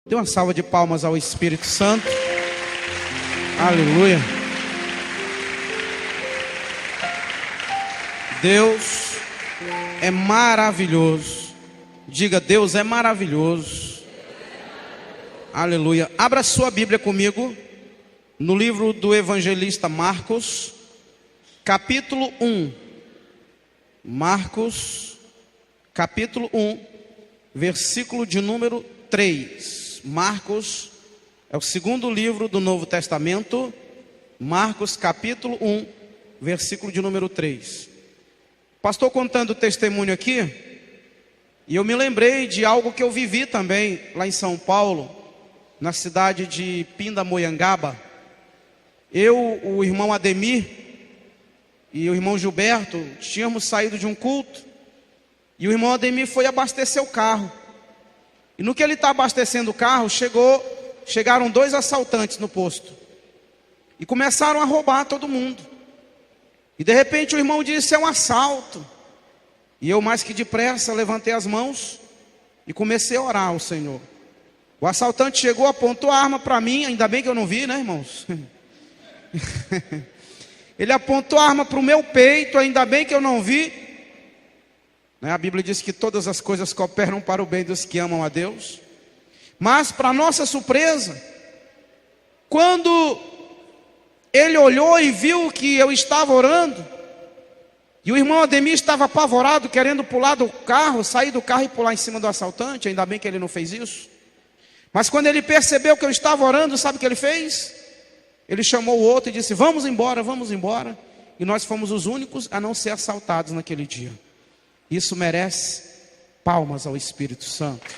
Dê uma salva de palmas ao Espírito Santo. Aleluia. Deus é maravilhoso. Diga, Deus é maravilhoso. Aleluia. Abra sua Bíblia comigo no livro do evangelista Marcos, capítulo 1. Marcos, capítulo 1, versículo de número 3. Marcos é o segundo livro do Novo Testamento. Marcos, capítulo 1, versículo de número 3. Pastor contando o testemunho aqui, e eu me lembrei de algo que eu vivi também lá em São Paulo, na cidade de Pindamonhangaba. Eu, o irmão Ademir e o irmão Gilberto tínhamos saído de um culto, e o irmão Ademir foi abastecer o carro. E no que ele está abastecendo o carro, chegaram 2 assaltantes no posto e começaram a roubar todo mundo. E de repente o irmão disse: é um assalto. E eu, mais que depressa, levantei as mãos e comecei a orar ao Senhor. O assaltante chegou, apontou a arma para mim. Ainda bem que eu não vi, né, irmãos? Ele apontou a arma para o meu peito. Ainda bem que eu não vi. A Bíblia diz que todas as coisas cooperam para o bem dos que amam a Deus. Mas, para nossa surpresa, quando ele olhou e viu que eu estava orando, e o irmão Ademir estava apavorado, querendo pular do carro, sair do carro e pular em cima do assaltante. Ainda bem que ele não fez isso. Mas quando ele percebeu que eu estava orando, sabe o que ele fez? Ele chamou o outro e disse: vamos embora, vamos embora. E nós fomos os únicos a não ser assaltados naquele dia. Isso merece palmas ao Espírito Santo.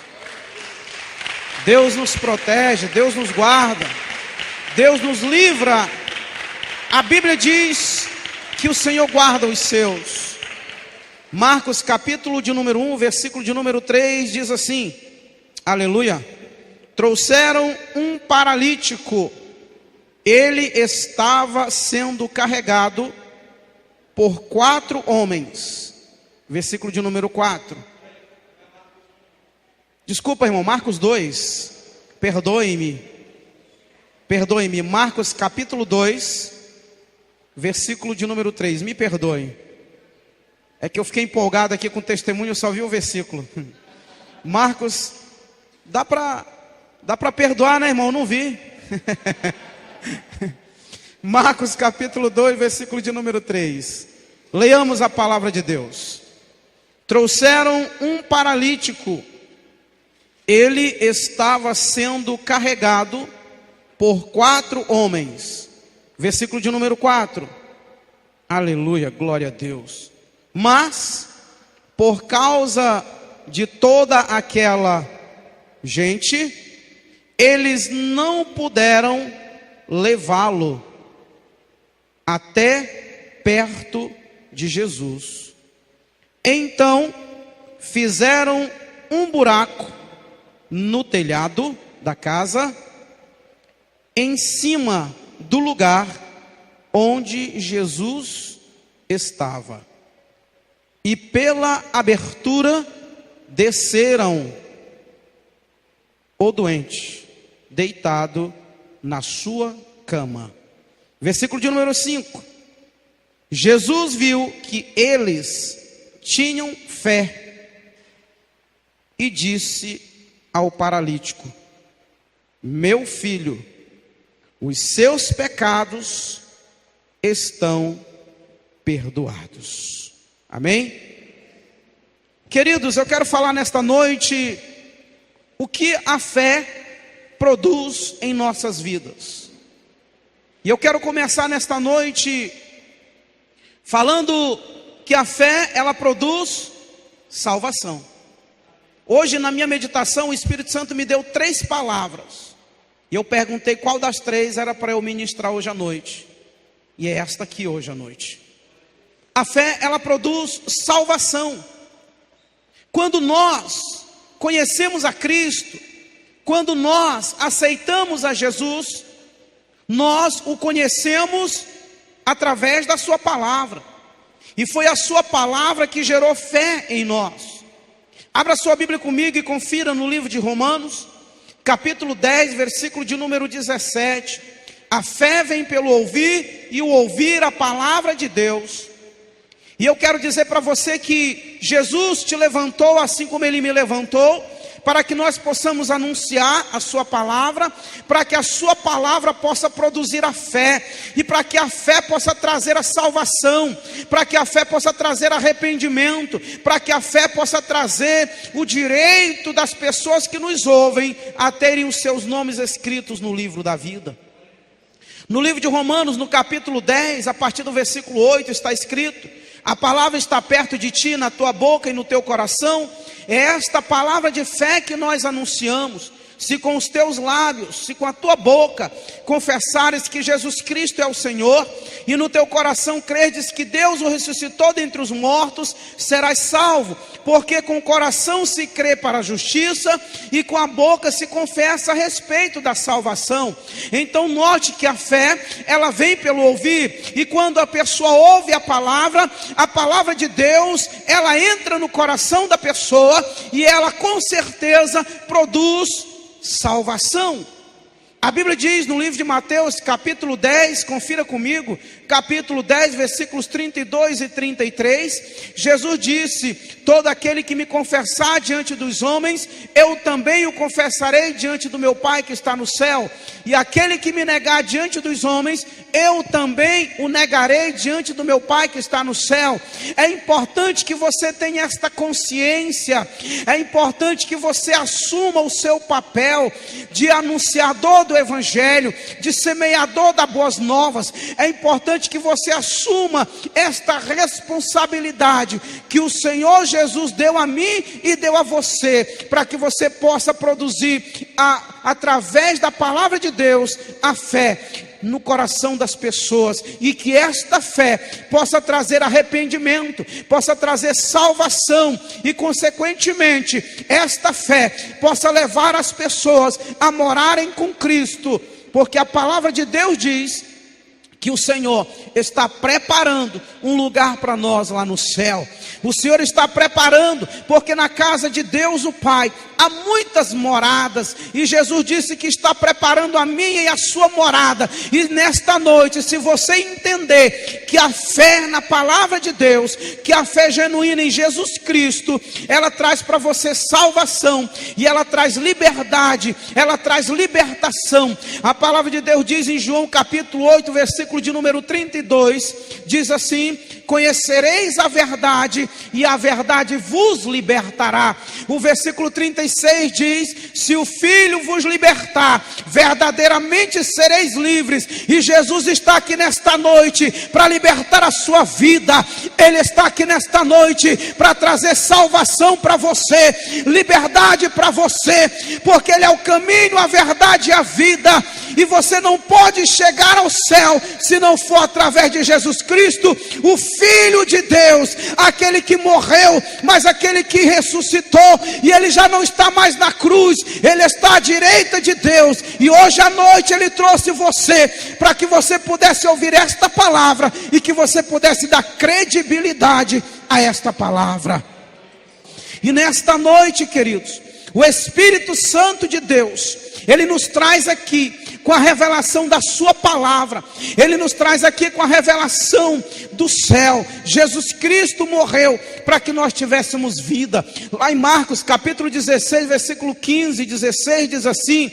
Deus nos protege, Deus nos guarda, Deus nos livra. A Bíblia diz que o Senhor guarda os seus. Marcos capítulo de número 1, versículo de número 3 diz assim: aleluia. Trouxeram um paralítico. Ele estava sendo carregado por 4 homens. Versículo de número 4. Desculpa, irmão, Marcos 2. Perdoe-me. Marcos capítulo 2, versículo de número 3. Me perdoe. É que eu fiquei empolgado aqui com o testemunho, eu só vi o versículo. Marcos, dá para perdoar, né, irmão? Não vi. Marcos capítulo 2, versículo de número 3. Leiamos a palavra de Deus. Trouxeram um paralítico. Ele estava sendo carregado por 4 homens. Versículo de número 4. Aleluia, glória a Deus. Mas, por causa de toda aquela gente, eles não puderam levá-lo até perto de Jesus. Então fizeram um buraco no telhado da casa, em cima do lugar onde Jesus estava, e pela abertura desceram o doente, deitado na sua cama. Versículo de número 5. Jesus viu que eles tinham fé e disse ao paralítico: meu filho, os seus pecados estão perdoados. Amém? Queridos, eu quero falar nesta noite o que a fé produz em nossas vidas. E eu quero começar nesta noite falando que a fé, ela produz salvação. Hoje, na minha meditação, o Espírito Santo me deu 3 palavras. E eu perguntei qual das 3 era para eu ministrar hoje à noite. E é esta aqui hoje à noite. A fé, ela produz salvação. Quando nós conhecemos a Cristo, quando nós aceitamos a Jesus, nós o conhecemos através da sua palavra. E foi a sua palavra que gerou fé em nós. Abra sua Bíblia comigo e confira no livro de Romanos, capítulo 10, versículo de número 17. A fé vem pelo ouvir, e o ouvir a palavra de Deus. E eu quero dizer para você que Jesus te levantou assim como Ele me levantou, para que nós possamos anunciar a sua palavra, para que a sua palavra possa produzir a fé, e para que a fé possa trazer a salvação, para que a fé possa trazer arrependimento, para que a fé possa trazer o direito das pessoas que nos ouvem a terem os seus nomes escritos no livro da vida. No livro de Romanos, no capítulo 10, a partir do versículo 8, está escrito: a palavra está perto de ti, na tua boca e no teu coração. É esta palavra de fé que nós anunciamos. Se com os teus lábios, se com a tua boca confessares que Jesus Cristo é o Senhor, e no teu coração credes que Deus o ressuscitou dentre os mortos, serás salvo. Porque com o coração se crê para a justiça, e com a boca se confessa a respeito da salvação. Então note que a fé, ela vem pelo ouvir, e quando a pessoa ouve a palavra de Deus, ela entra no coração da pessoa, e ela com certeza produz salvação. A Bíblia diz no livro de Mateus, capítulo 10, confira comigo, capítulo 10, versículos 32 e 33, Jesus disse: todo aquele que me confessar diante dos homens, eu também o confessarei diante do meu Pai que está no céu, e aquele que me negar diante dos homens, eu também o negarei diante do meu Pai que está no céu. É importante que você tenha esta consciência, é importante que você assuma o seu papel de anunciador do Evangelho, de semeador das boas novas. É importante que você assuma esta responsabilidade que o Senhor Jesus deu a mim e deu a você, para que você possa produzir, através da palavra de Deus, a fé no coração das pessoas, e que esta fé possa trazer arrependimento, possa trazer salvação, e consequentemente esta fé possa levar as pessoas a morarem com Cristo, porque a palavra de Deus diz que o Senhor está preparando um lugar para nós lá no céu. O Senhor está preparando, porque na casa de Deus o Pai há muitas moradas, e Jesus disse que está preparando a minha e a sua morada. E nesta noite, se você entender que a fé na palavra de Deus, que a fé genuína em Jesus Cristo, ela traz para você salvação, e ela traz liberdade, ela traz libertação. A palavra de Deus diz em João capítulo 8, versículo de número 32, diz assim: conhecereis a verdade, e a verdade vos libertará. O versículo 36 diz: se o Filho vos libertar, verdadeiramente sereis livres. E Jesus está aqui nesta noite para libertar a sua vida. Ele está aqui nesta noite para trazer salvação para você, liberdade para você, porque Ele é o caminho, a verdade e a vida. E você não pode chegar ao céu se não for através de Jesus Cristo, o Filho de Deus, aquele que morreu, mas aquele que ressuscitou, e Ele já não está mais na cruz, Ele está à direita de Deus. E hoje à noite Ele trouxe você para que você pudesse ouvir esta palavra, e que você pudesse dar credibilidade a esta palavra. E nesta noite, queridos, o Espírito Santo de Deus, Ele nos traz aqui com a revelação da sua palavra. Ele nos traz aqui com a revelação do céu. Jesus Cristo morreu para que nós tivéssemos vida. Lá em Marcos capítulo 16, versículo 15 e 16 diz assim: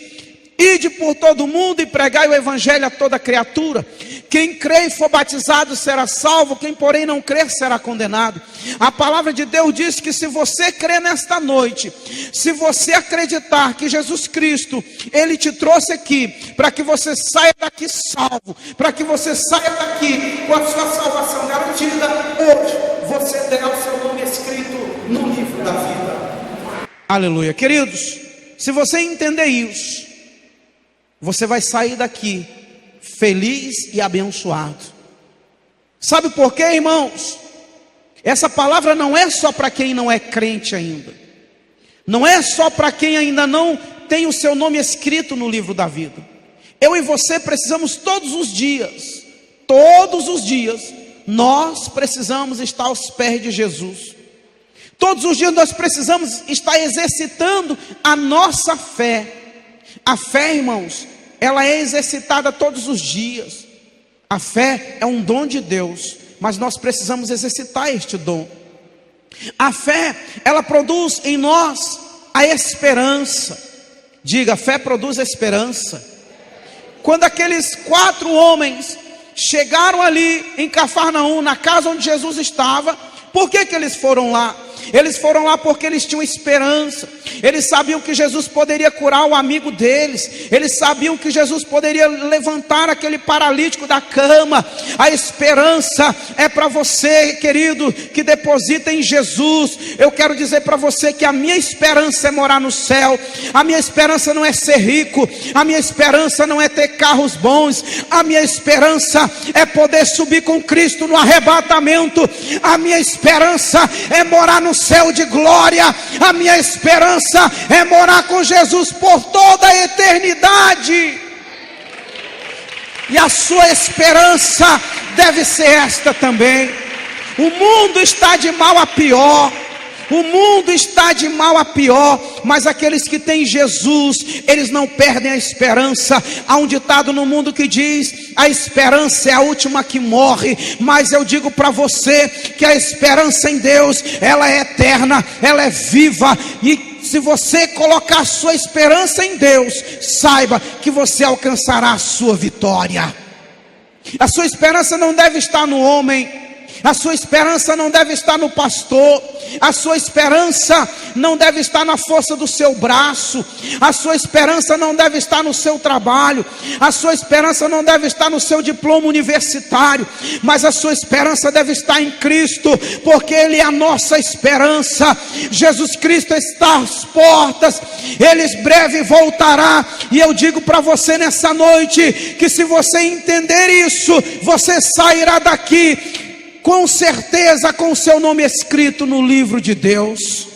ide por todo o mundo e pregai o evangelho a toda criatura. Quem crê e for batizado será salvo, quem porém não crer será condenado. A palavra de Deus diz que se você crer nesta noite, se você acreditar que Jesus Cristo, Ele te trouxe aqui para que você saia daqui salvo, para que você saia daqui com a sua salvação garantida, hoje você terá o seu nome escrito no livro da vida. Aleluia. Queridos, se você entender isso, você vai sair daqui feliz e abençoado. Sabe por quê, irmãos? Essa palavra não é só para quem não é crente ainda. Não é só para quem ainda não tem o seu nome escrito no livro da vida. Eu e você precisamos todos os dias, nós precisamos estar aos pés de Jesus. Todos os dias nós precisamos estar exercitando a nossa fé. A fé, irmãos, ela é exercitada todos os dias. A fé é um dom de Deus, mas nós precisamos exercitar este dom. A fé, ela produz em nós a esperança. Diga, a fé produz a esperança. Quando aqueles 4 homens chegaram ali em Cafarnaum, na casa onde Jesus estava, por que eles foram lá? Eles foram lá porque eles tinham esperança. Eles sabiam que Jesus poderia curar o amigo deles. Eles sabiam que Jesus poderia levantar aquele paralítico da cama. A esperança é para você, querido, que deposita em Jesus. Eu quero dizer para você que a minha esperança é morar no céu. A minha esperança não é ser rico. A minha esperança não é ter carros bons. A minha esperança é poder subir com Cristo no arrebatamento. A minha esperança é morar no céu de glória. A minha esperança é morar com Jesus por toda a eternidade. E a sua esperança deve ser esta também. O mundo está de mal a pior. O mundo está de mal a pior, mas aqueles que têm Jesus, eles não perdem a esperança. Há um ditado no mundo que diz: a esperança é a última que morre. Mas eu digo para você que a esperança em Deus, ela é eterna, ela é viva. E se você colocar a sua esperança em Deus, saiba que você alcançará a sua vitória. A sua esperança não deve estar no homem. A sua esperança não deve estar no pastor. A sua esperança não deve estar na força do seu braço. A sua esperança não deve estar no seu trabalho. A sua esperança não deve estar no seu diploma universitário. Mas a sua esperança deve estar em Cristo, porque Ele é a nossa esperança. Jesus Cristo está às portas. Ele breve voltará. E eu digo para você nessa noite, que se você entender isso, você sairá daqui com certeza com o seu nome escrito no livro de Deus.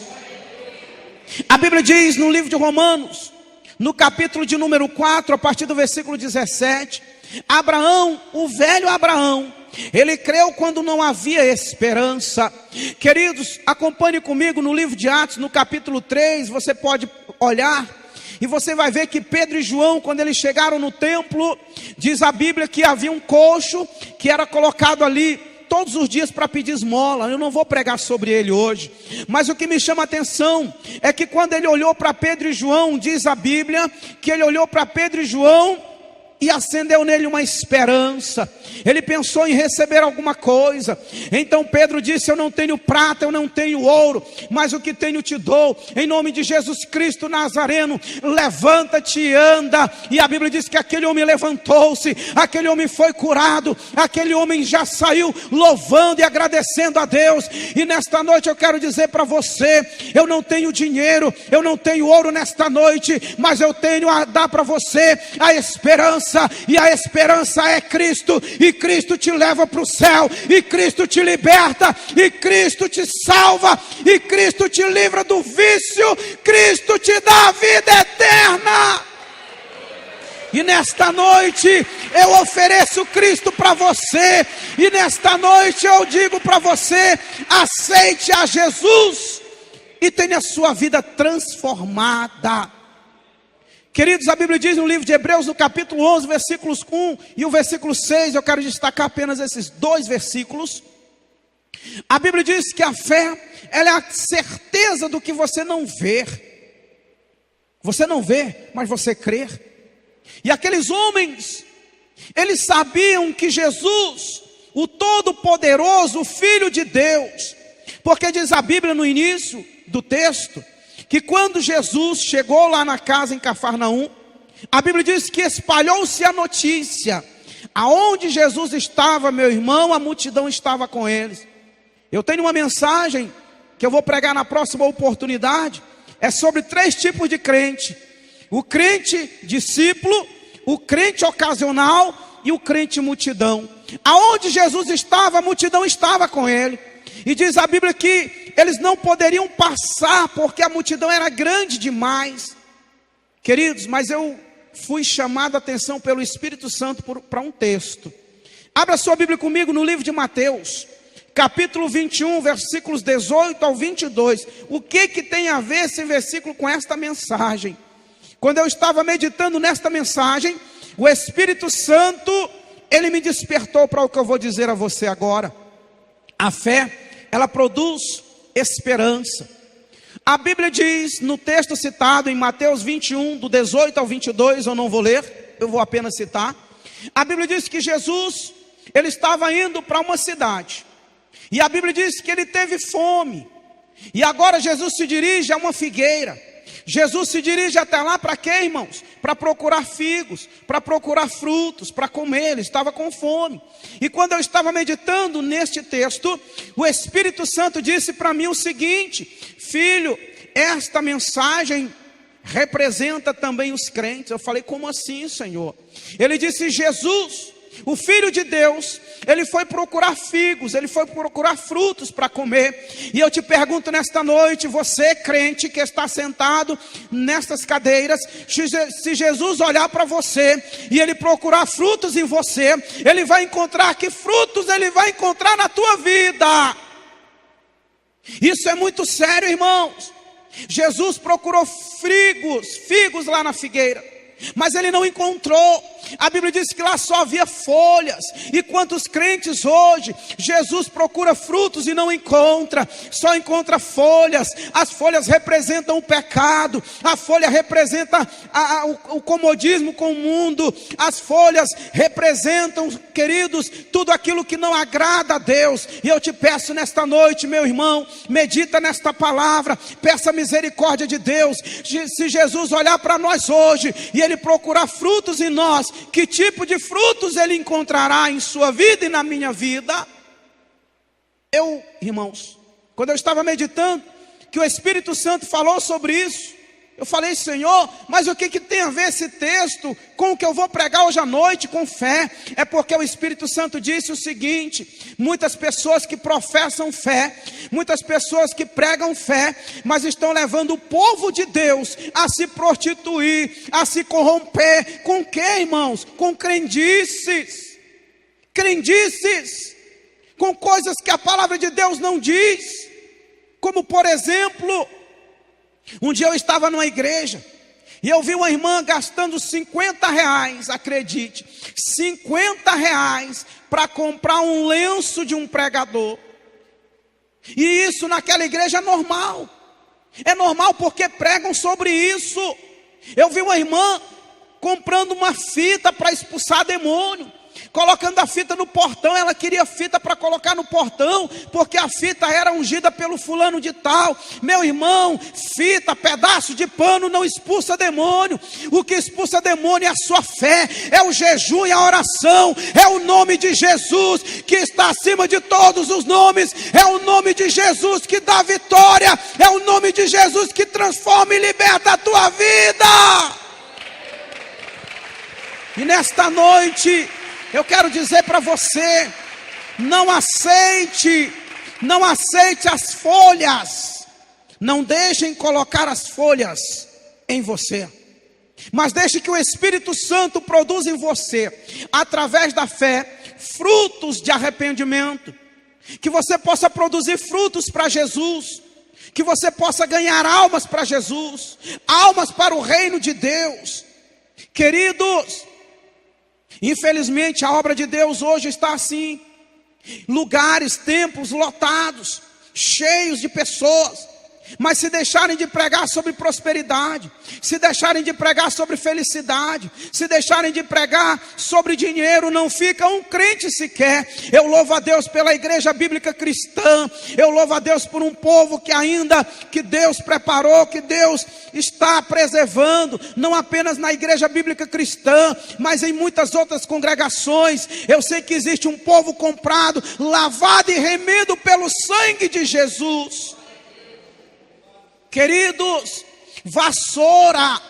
A Bíblia diz no livro de Romanos, no capítulo de número 4, a partir do versículo 17, Abraão, o velho Abraão, ele creu quando não havia esperança. Queridos, acompanhe comigo no livro de Atos, no capítulo 3, você pode olhar, e você vai ver que Pedro e João, quando eles chegaram no templo, diz a Bíblia que havia um coxo que era colocado ali todos os dias para pedir esmola. Eu não vou pregar sobre ele hoje, mas o que me chama a atenção é que quando ele olhou para Pedro e João, diz a Bíblia que ele olhou para Pedro e João e acendeu nele uma esperança. Ele pensou em receber alguma coisa. Então Pedro disse: eu não tenho prata, eu não tenho ouro, mas o que tenho te dou. Em nome de Jesus Cristo Nazareno, levanta-te e anda. E a Bíblia diz que aquele homem levantou-se, aquele homem foi curado, aquele homem já saiu louvando e agradecendo a Deus. E nesta noite eu quero dizer para você: eu não tenho dinheiro, eu não tenho ouro nesta noite, mas eu tenho a dar para você a esperança. E a esperança é Cristo. E Cristo te leva para o céu, e Cristo te liberta, e Cristo te salva, e Cristo te livra do vício. Cristo te dá a vida eterna. E nesta noite eu ofereço Cristo para você. E nesta noite eu digo para você: aceite a Jesus e tenha a sua vida transformada. Queridos, a Bíblia diz no livro de Hebreus, no capítulo 11, versículos 1 e o versículo 6, eu quero destacar apenas esses 2 versículos. A Bíblia diz que a fé, ela é a certeza do que você não vê. Você não vê, mas você crê. E aqueles homens, eles sabiam que Jesus, o Todo-Poderoso, o Filho de Deus, porque diz a Bíblia no início do texto, que quando Jesus chegou lá na casa em Cafarnaum, a Bíblia diz que espalhou-se a notícia: aonde Jesus estava, meu irmão, a multidão estava com eles. Eu tenho uma mensagem que eu vou pregar na próxima oportunidade, é sobre 3 tipos de crente: o crente discípulo, o crente ocasional e o crente multidão. Aonde Jesus estava, a multidão estava com ele. E diz a Bíblia que eles não poderiam passar, porque a multidão era grande demais. Queridos, mas eu fui chamado a atenção pelo Espírito Santo para um texto. Abra sua Bíblia comigo no livro de Mateus, capítulo 21, versículos 18 ao 22. O que tem a ver esse versículo com esta mensagem? quando eu estava meditando nesta mensagem, o Espírito Santo, ele me despertou para o que eu vou dizer a você agora. A fé, ela produz esperança. A Bíblia diz, no texto citado em Mateus 21, do 18 ao 22, eu não vou ler, eu vou apenas citar. A Bíblia diz que Jesus, ele estava indo para uma cidade. E a Bíblia diz que ele teve fome. E agora Jesus se dirige a uma figueira. Jesus se dirige até lá para quê, irmãos? Para procurar figos, para procurar frutos, para comer. Ele estava com fome. E quando eu estava meditando neste texto, o Espírito Santo disse para mim o seguinte: filho, esta mensagem representa também os crentes. Eu falei, como assim, Senhor? Ele disse, Jesus, o Filho de Deus, ele foi procurar figos, ele foi procurar frutos para comer. E eu te pergunto nesta noite, você crente que está sentado nestas cadeiras, se Jesus olhar para você e ele procurar frutos em você, ele vai encontrar que frutos ele vai encontrar na tua vida. Isso é muito sério, irmãos. Jesus procurou figos lá na figueira, mas ele não encontrou. A Bíblia diz que lá só havia folhas. E quantos crentes hoje, Jesus procura frutos e não encontra, só encontra folhas. As folhas representam o pecado, a folha representa o comodismo com o mundo, as folhas representam, queridos, tudo aquilo que não agrada a Deus. E eu te peço nesta noite, meu irmão, medita nesta palavra, peça misericórdia de Deus. Se Jesus olhar para nós hoje e ele procurar frutos em nós, que tipo de frutos ele encontrará em sua vida e na minha vida? Irmãos, quando eu estava meditando, que o Espírito Santo falou sobre isso, eu falei, Senhor, mas o que tem a ver esse texto com o que eu vou pregar hoje à noite, com fé? É porque o Espírito Santo disse o seguinte: muitas pessoas que professam fé, muitas pessoas que pregam fé, mas estão levando o povo de Deus a se prostituir, a se corromper. Com o que, irmãos? Com crendices, com coisas que a palavra de Deus não diz. Como por exemplo, um dia eu estava numa igreja e eu vi uma irmã gastando R$50, acredite, R$50 para comprar um lenço de um pregador. E isso naquela igreja é normal. É normal porque pregam sobre isso. Eu vi uma irmã comprando uma fita para expulsar demônio, colocando a fita no portão. Ela queria fita para colocar no portão, porque a fita era ungida pelo fulano de tal. Meu irmão, fita, pedaço de pano não expulsa demônio. O que expulsa demônio é a sua fé, é o jejum e a oração, é o nome de Jesus que está acima de todos os nomes, é o nome de Jesus que dá vitória, é o nome de Jesus que transforma e liberta a tua vida. E nesta noite eu quero dizer para você, não aceite as folhas, não deixem colocar as folhas em você, mas deixe que o Espírito Santo produza em você, através da fé, frutos de arrependimento, que você possa produzir frutos para Jesus, que você possa ganhar almas para Jesus, almas para o reino de Deus. Queridos, infelizmente a obra de Deus hoje está assim, lugares, templos lotados, cheios de pessoas, mas se deixarem de pregar sobre prosperidade, se deixarem de pregar sobre felicidade, se deixarem de pregar sobre dinheiro, não fica um crente sequer. Eu louvo a Deus pela igreja bíblica cristã, eu louvo a Deus por um povo que Deus preparou, que Deus está preservando, não apenas na igreja bíblica cristã, mas em muitas outras congregações. Eu sei que existe um povo comprado, lavado e remido pelo sangue de Jesus. Queridos, vassoura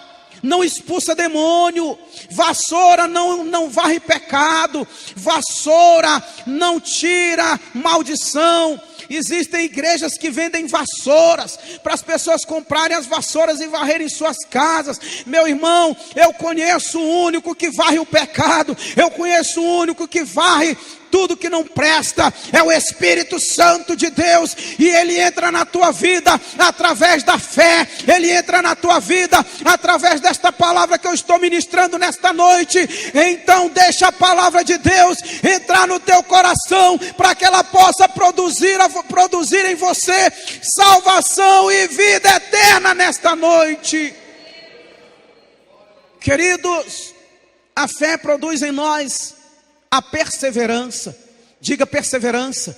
não expulsa demônio, vassoura não varre pecado, vassoura não tira maldição. Existem igrejas que vendem vassouras para as pessoas comprarem as vassouras e varrerem suas casas. Meu irmão, eu conheço o único que varre o pecado, eu conheço o único que varre tudo que não presta. É o Espírito Santo de Deus, e ele entra na tua vida através da fé. Ele entra na tua vida através desta palavra que eu estou ministrando nesta noite. Então deixa a palavra de Deus entrar no teu coração, para que ela possa produzir em você salvação e vida eterna nesta noite. Queridos, a fé produz em nós a perseverança. Diga perseverança.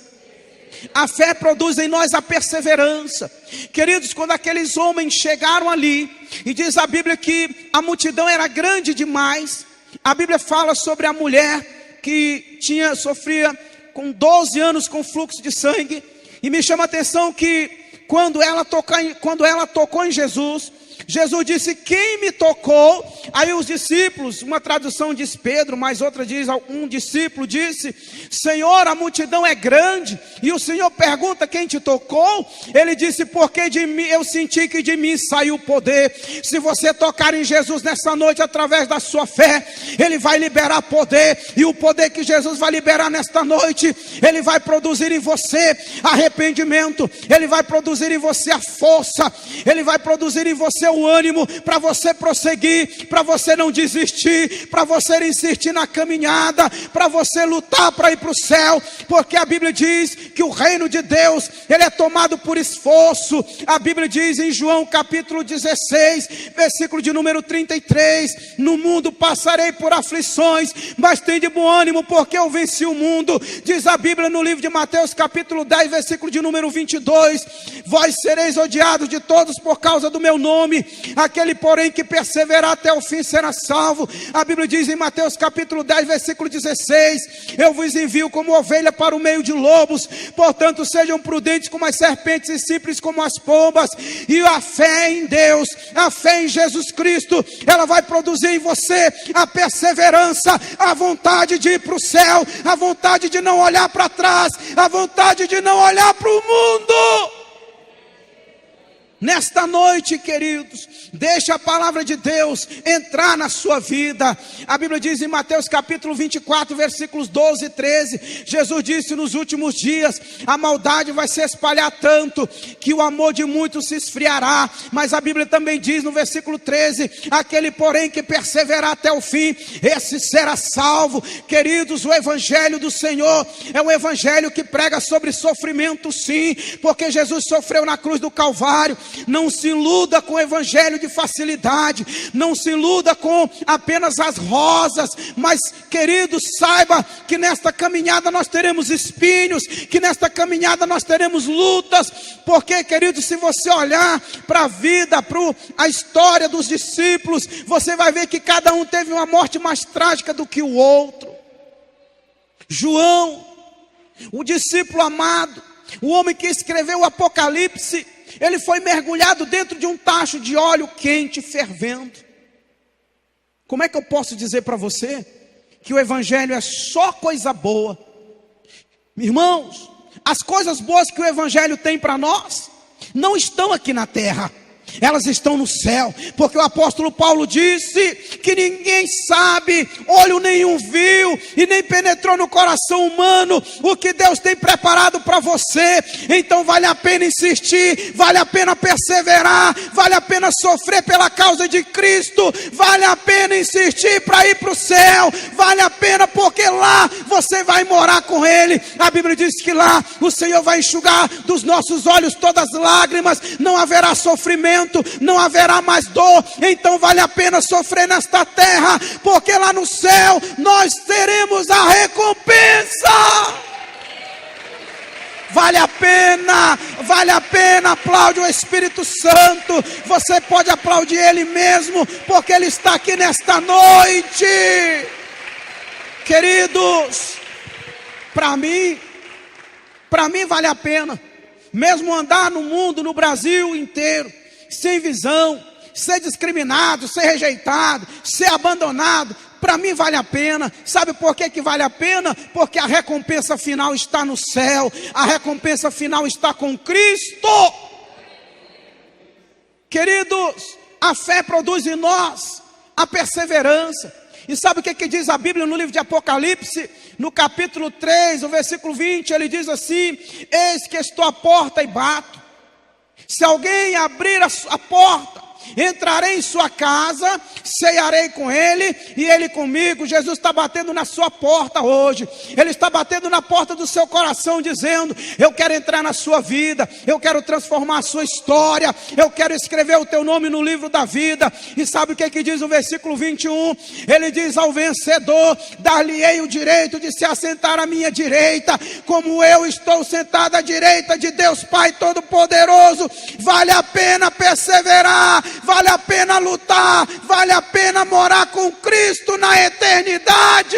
A fé produz em nós a perseverança. Queridos, quando aqueles homens chegaram ali, e diz a Bíblia que a multidão era grande demais. A Bíblia fala sobre a mulher que sofria com 12 anos com fluxo de sangue. E me chama a atenção que quando ela tocou em Jesus, Jesus disse: quem me tocou? Aí os discípulos, uma tradução diz Pedro, mas outra diz, um discípulo disse: Senhor, a multidão é grande. E o Senhor pergunta: quem te tocou? Ele disse: porque de mim, eu senti que de mim saiu o poder. Se você tocar em Jesus nessa noite, através da sua fé, Ele vai liberar poder. E o poder que Jesus vai liberar nesta noite, Ele vai produzir em você arrependimento, Ele vai produzir em você a força, Ele vai produzir em você o ânimo para você prosseguir, para você não desistir, para você insistir na caminhada, para você lutar para ir para o céu, porque a Bíblia diz que o reino de Deus, ele é tomado por esforço. A Bíblia diz em João capítulo 16, versículo de número 33, no mundo passarei por aflições, mas tem de bom ânimo, porque eu venci o mundo. Diz a Bíblia no livro de Mateus capítulo 10, versículo de número 22, vós sereis odiados de todos por causa do meu nome, aquele porém que perseverar até o fim será salvo. A Bíblia diz em Mateus capítulo 10, versículo 16, eu vos envio como ovelha para o meio de lobos, portanto sejam prudentes como as serpentes e simples como as pombas. E a fé em Deus, a fé em Jesus Cristo, ela vai produzir em você a perseverança, a vontade de ir para o céu, a vontade de não olhar para trás, a vontade de não olhar para o mundo. Nesta noite, queridos, deixa a palavra de Deus entrar na sua vida. A Bíblia diz em Mateus capítulo 24, versículos 12 e 13, Jesus disse: nos últimos dias a maldade vai se espalhar tanto que o amor de muitos se esfriará. Mas a Bíblia também diz no versículo 13, aquele porém que perseverar até o fim, esse será salvo. Queridos, o evangelho do Senhor é um evangelho que prega sobre sofrimento, sim, porque Jesus sofreu na cruz do Calvário. Não se iluda com o evangelho de facilidade, não se iluda com apenas as rosas, mas queridos, saiba que nesta caminhada nós teremos espinhos, que nesta caminhada nós teremos lutas, porque, queridos, se você olhar para a vida, para a história dos discípulos, você vai ver que cada um teve uma morte mais trágica do que o outro. João, o discípulo amado, o homem que escreveu o Apocalipse, ele foi mergulhado dentro de um tacho de óleo quente, fervendo. Como é que eu posso dizer para você que o evangelho é só coisa boa? Irmãos, as coisas boas que o evangelho tem para nós não estão aqui na terra, elas estão no céu, porque o apóstolo Paulo disse que ninguém sabe, olho nenhum viu e nem penetrou no coração humano o que Deus tem preparado para você. Então vale a pena insistir, vale a pena perseverar, vale a pena sofrer pela causa de Cristo, vale a pena insistir para ir para o céu, vale a pena, porque lá você vai morar com Ele. A Bíblia diz que lá o Senhor vai enxugar dos nossos olhos todas as lágrimas, não haverá sofrimento, não haverá mais dor. Então vale a pena sofrer nesta terra, porque lá no céu nós teremos a recompensa. Vale a pena, aplaude o Espírito Santo. Você pode aplaudir Ele mesmo, porque Ele está aqui nesta noite. Queridos, para mim vale a pena, mesmo andar no mundo, no Brasil inteiro, sem visão, ser discriminado, ser rejeitado, ser abandonado, para mim vale a pena. Sabe por que vale a pena? Porque a recompensa final está no céu, a recompensa final está com Cristo. Queridos, a fé produz em nós a perseverança. E sabe o que diz a Bíblia no livro de Apocalipse? No capítulo 3, o versículo 20, ele diz assim: eis que estou à porta e bato. Se alguém abrir a porta, entrarei em sua casa, cearei com ele e ele comigo. Jesus está batendo na sua porta hoje. Ele está batendo na porta do seu coração, dizendo: eu quero entrar na sua vida, eu quero transformar a sua história, eu quero escrever o teu nome no livro da vida. E sabe o que diz o versículo 21? Ele diz: ao vencedor dar-lhe-ei o direito de se assentar à minha direita, como eu estou sentado à direita de Deus Pai Todo-Poderoso. Vale a pena perseverar, vale a pena lutar, vale a pena morar com Cristo na eternidade.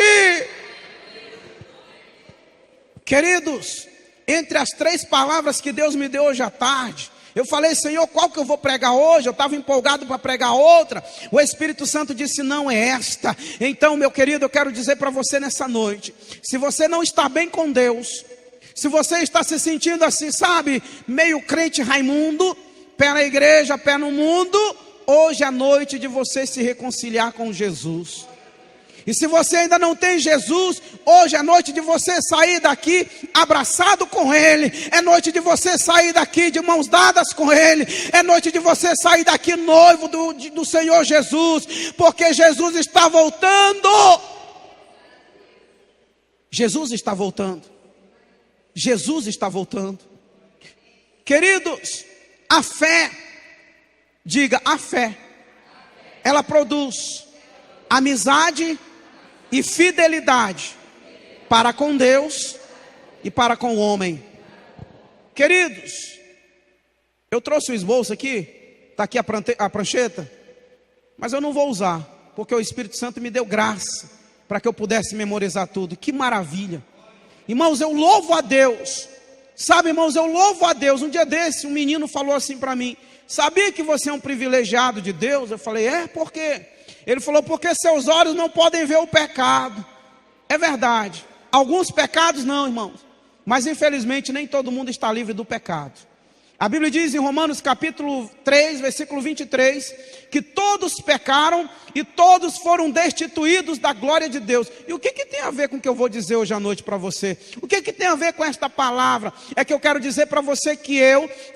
Queridos, entre as 3 palavras que Deus me deu hoje à tarde, eu falei: Senhor, qual que eu vou pregar hoje? Eu estava empolgado para pregar outra. O Espírito Santo disse: não é esta. Então, meu querido, eu quero dizer para você nessa noite: se você não está bem com Deus, se você está se sentindo assim, sabe, meio crente Raimundo, pé na igreja, pé no mundo, hoje é a noite de você se reconciliar com Jesus. E se você ainda não tem Jesus, hoje é noite de você sair daqui abraçado com Ele. É noite de você sair daqui de mãos dadas com Ele. É noite de você sair daqui noivo do Senhor Jesus, porque Jesus está voltando. Jesus está voltando. Jesus está voltando. Queridos, a fé, diga, a fé, ela produz amizade e fidelidade para com Deus e para com o homem. Queridos, eu trouxe o esboço aqui, está aqui a prancheta, mas eu não vou usar, porque o Espírito Santo me deu graça para que eu pudesse memorizar tudo. Que maravilha! Irmãos, eu louvo a Deus. Sabe, irmãos, eu louvo a Deus. Um dia desse, um menino falou assim para mim: sabia que você é um privilegiado de Deus? Eu falei: é, por quê? Ele falou: porque seus olhos não podem ver o pecado. É verdade, alguns pecados não, irmãos, mas infelizmente nem todo mundo está livre do pecado. A Bíblia diz em Romanos capítulo 3, versículo 23, que todos pecaram e todos foram destituídos da glória de Deus. E o que tem a ver com o que eu vou dizer hoje à noite para você? O que tem a ver com esta palavra? É que eu quero dizer para você que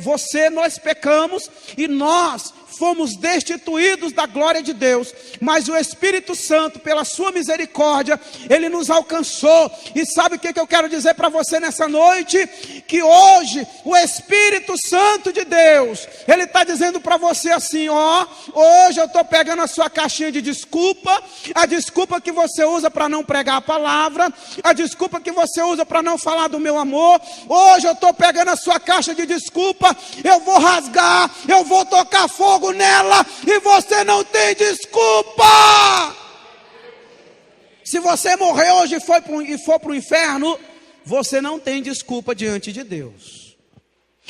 você, nós pecamos e nós fomos destituídos da glória de Deus, mas o Espírito Santo, pela sua misericórdia, Ele nos alcançou. E sabe o que eu quero dizer para você nessa noite? Que hoje, o Espírito Santo de Deus, Ele está dizendo para você assim: ó, hoje eu estou pegando a sua caixinha de desculpa, a desculpa que você usa para não pregar a palavra, a desculpa que você usa para não falar do meu amor. Hoje eu estou pegando a sua caixa de desculpa, eu vou rasgar, eu vou tocar fogo nela, e você não tem desculpa. Se você morrer hoje e for para o inferno, você não tem desculpa diante de Deus.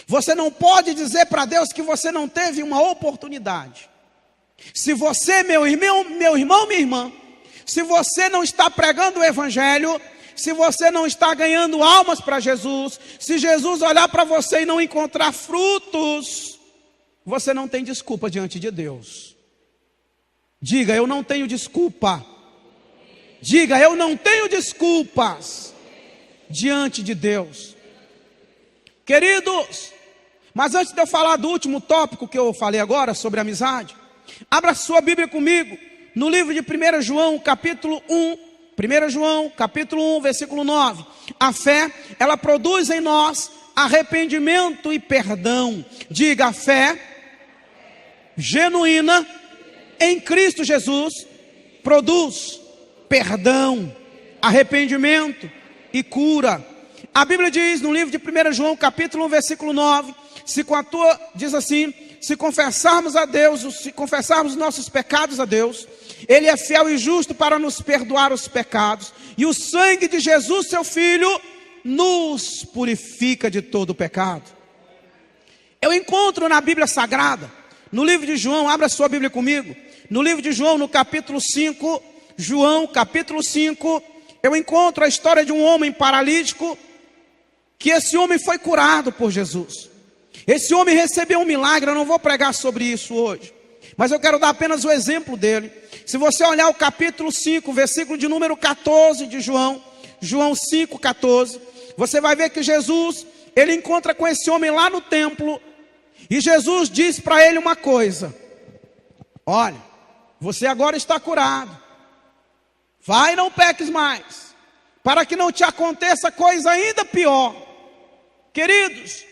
Você não pode dizer para Deus que você não teve uma oportunidade. Se você, meu irmão, minha irmã, se você não está pregando o Evangelho, se você não está ganhando almas para Jesus, se Jesus olhar para você e não encontrar frutos, você não tem desculpa diante de Deus. Diga: eu não tenho desculpa. Diga: eu não tenho desculpas diante de Deus. Queridos, mas antes de eu falar do último tópico que eu falei agora, sobre amizade, abra sua Bíblia comigo, no livro de 1 João, capítulo 1. 1 João, capítulo 1, versículo 9. A fé, ela produz em nós arrependimento e perdão. Diga: a fé genuína em Cristo Jesus produz perdão, arrependimento e cura. A Bíblia diz no livro de 1 João, capítulo 1, versículo 9, diz assim: se confessarmos a Deus, se confessarmos nossos pecados a Deus, Ele é fiel e justo para nos perdoar os pecados, e o sangue de Jesus, seu Filho, nos purifica de todo o pecado. Eu encontro na Bíblia Sagrada, no livro de João, abra sua Bíblia comigo, no livro de João, no capítulo 5, João, capítulo 5, eu encontro a história de um homem paralítico, que esse homem foi curado por Jesus. Esse homem recebeu um milagre. Eu não vou pregar sobre isso hoje, mas eu quero dar apenas o exemplo dele. Se você olhar o capítulo 5, versículo de número 14 de João, João 5,14, você vai ver que Jesus, ele encontra com esse homem lá no templo, e Jesus diz para ele uma coisa: olha, você agora está curado, vai e não peques mais, para que não te aconteça coisa ainda pior. Queridos,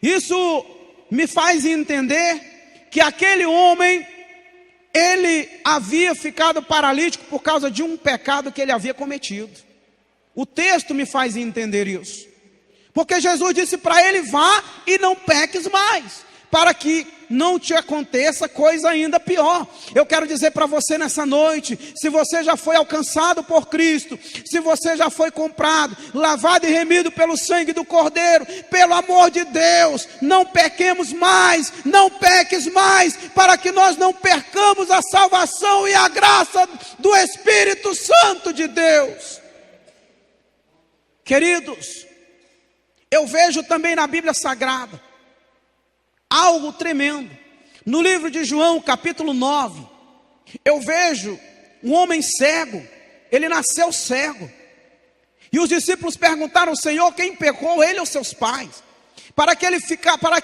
isso me faz entender que aquele homem, ele havia ficado paralítico por causa de um pecado que ele havia cometido. O texto me faz entender isso, porque Jesus disse para ele: vá e não peques mais, para que não te aconteça coisa ainda pior. Eu quero dizer para você nessa noite, se você já foi alcançado por Cristo, se você já foi comprado, lavado e remido pelo sangue do Cordeiro, pelo amor de Deus, não pequemos mais, não peques mais, para que nós não percamos a salvação e a graça do Espírito Santo de Deus. Queridos, eu vejo também na Bíblia Sagrada algo tremendo. No livro de João, capítulo 9, eu vejo um homem cego. Ele nasceu cego. E os discípulos perguntaram ao Senhor quem pecou, ele ou seus pais, para que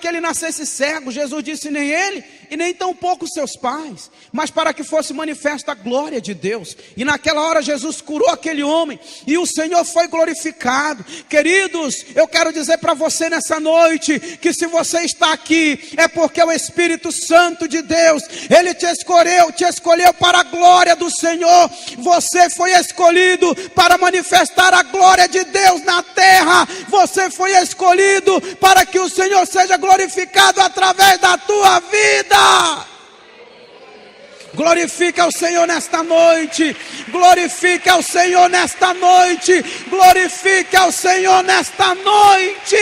ele nascesse cego. Jesus disse: nem ele e nem tampouco seus pais, mas para que fosse manifesta a glória de Deus. E naquela hora Jesus curou aquele homem e o Senhor foi glorificado. Queridos, eu quero dizer para você nessa noite, que se você está aqui, é porque o Espírito Santo de Deus, ele te escolheu para a glória do Senhor. Você foi escolhido para manifestar a glória de Deus na terra. Você foi escolhido para que o Senhor seja glorificado através da tua vida. Glorifica o Senhor nesta noite, glorifica o Senhor nesta noite, glorifica o Senhor nesta noite.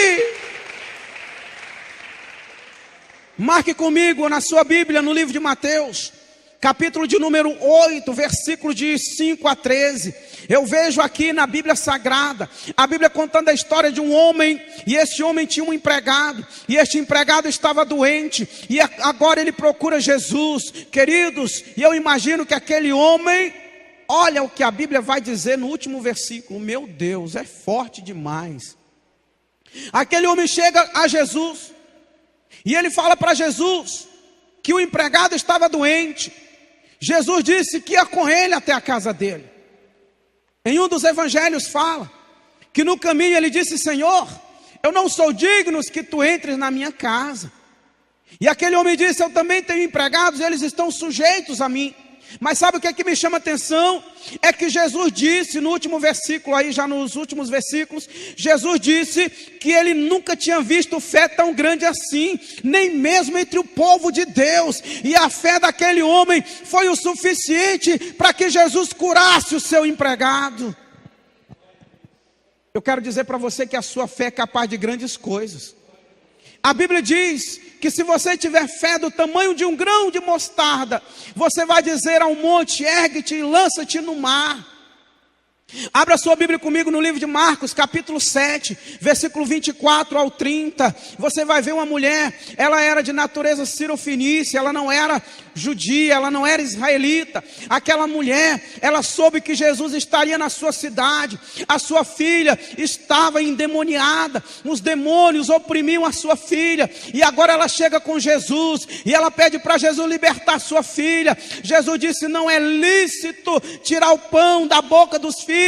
Marque comigo na sua Bíblia, no livro de Mateus, capítulo de número 8, versículo de 5 a 13. Eu vejo aqui na Bíblia Sagrada, a Bíblia contando a história de um homem, e esse homem tinha um empregado, e este empregado estava doente, e agora ele procura Jesus. Queridos, e eu imagino que aquele homem, olha o que a Bíblia vai dizer no último versículo, meu Deus, é forte demais. Aquele homem chega a Jesus, e ele fala para Jesus, que o empregado estava doente. Jesus disse que ia com ele até a casa dele. Em um dos evangelhos fala que no caminho ele disse: Senhor, eu não sou digno que tu entres na minha casa. E aquele homem disse: eu também tenho empregados, eles estão sujeitos a mim. Mas sabe o que é que me chama a atenção? É que Jesus disse no último versículo, aí já nos últimos versículos, Jesus disse que ele nunca tinha visto fé tão grande assim, nem mesmo entre o povo de Deus. E a fé daquele homem foi o suficiente para que Jesus curasse o seu empregado. Eu quero dizer para você que a sua fé é capaz de grandes coisas. A Bíblia diz que se você tiver fé do tamanho de um grão de mostarda, você vai dizer ao monte: ergue-te e lança-te no mar. Abra sua Bíblia comigo no livro de Marcos, capítulo 7, versículo 24 ao 30. Você vai ver uma mulher, ela era de natureza cirofenícia, ela não era judia, ela não era israelita. Aquela mulher, ela soube que Jesus estaria na sua cidade. A sua filha estava endemoniada, os demônios oprimiam a sua filha, e agora ela chega com Jesus, e ela pede para Jesus libertar sua filha. Jesus disse: não é lícito tirar o pão da boca dos filhos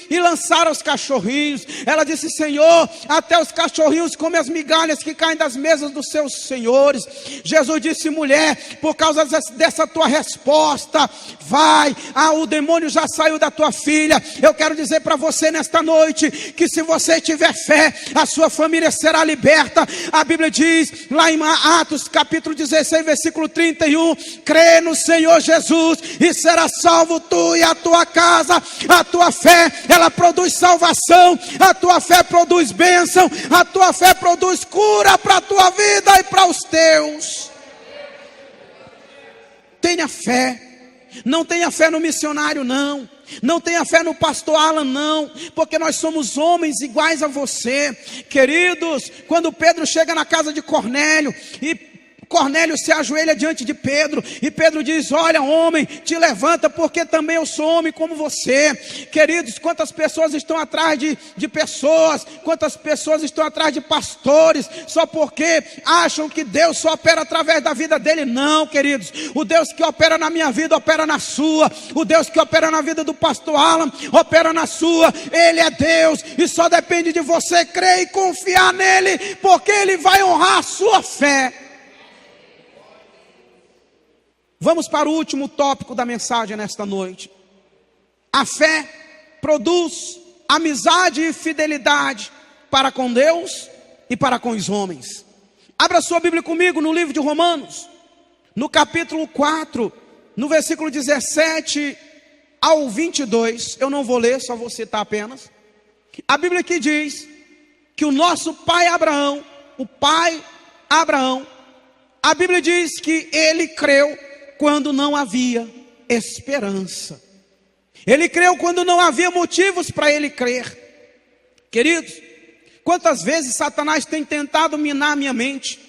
e lançar aos cachorrinhos. Ela disse: Senhor, até os cachorrinhos comem as migalhas que caem das mesas dos seus senhores. Jesus disse: mulher, por causa dessa tua resposta, vai, o demônio já saiu da tua filha. Eu quero dizer para você nesta noite, que se você tiver fé, a sua família será liberta. A Bíblia diz, lá em Atos capítulo 16, versículo 31, crê no Senhor Jesus e será salvo tu e a tua casa. A tua fé, ela produz salvação, a tua fé produz bênção, a tua fé produz cura para a tua vida e para os teus. Tenha fé. Não tenha fé no missionário, não. Não tenha fé no pastor Alan, não, porque nós somos homens iguais a você. Queridos, quando Pedro chega na casa de Cornélio, e Cornélio se ajoelha diante de Pedro, e Pedro diz: olha, homem, te levanta, porque também eu sou homem como você. Queridos, quantas pessoas estão atrás de pessoas, quantas pessoas estão atrás de pastores, só porque acham que Deus só opera através da vida dele. Não, queridos, o Deus que opera na minha vida, opera na sua. O Deus que opera na vida do pastor Alan, opera na sua. Ele é Deus, e só depende de você crer e confiar nele, porque ele vai honrar a sua fé. Vamos para o último tópico da mensagem nesta noite. A fé produz amizade e fidelidade para com Deus e para com os homens. Abra sua Bíblia comigo no livro de Romanos, no capítulo 4, no versículo 17 ao 22. Eu não vou ler, só vou citar apenas. A Bíblia aqui diz que o nosso pai Abraão, a Bíblia diz que ele creu quando não havia esperança. Ele creu quando não havia motivos para ele crer. Queridos, quantas vezes Satanás tem tentado minar a minha mente,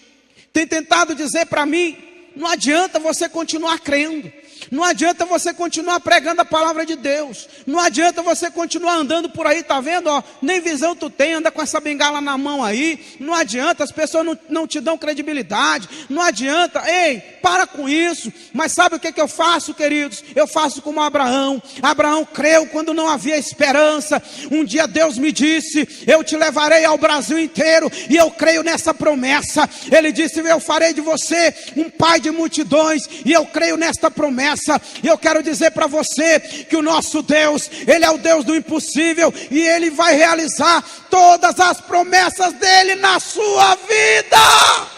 tem tentado dizer para mim: não adianta você continuar crendo, não adianta você continuar pregando a palavra de Deus, não adianta você continuar andando por aí, tá vendo, ó, nem visão tu tem, anda com essa bengala na mão aí, não adianta, as pessoas não te dão credibilidade, não adianta. Ei, para com isso. Mas sabe o que eu faço, queridos? Eu faço como Abraão. Abraão creu quando não havia esperança. Um dia Deus me disse: eu te levarei ao Brasil inteiro, e eu creio nessa promessa. Ele disse: eu farei de você um pai de multidões, e eu creio nesta promessa. E eu quero dizer para você que o nosso Deus, Ele é o Deus do impossível, e Ele vai realizar todas as promessas dEle na sua vida.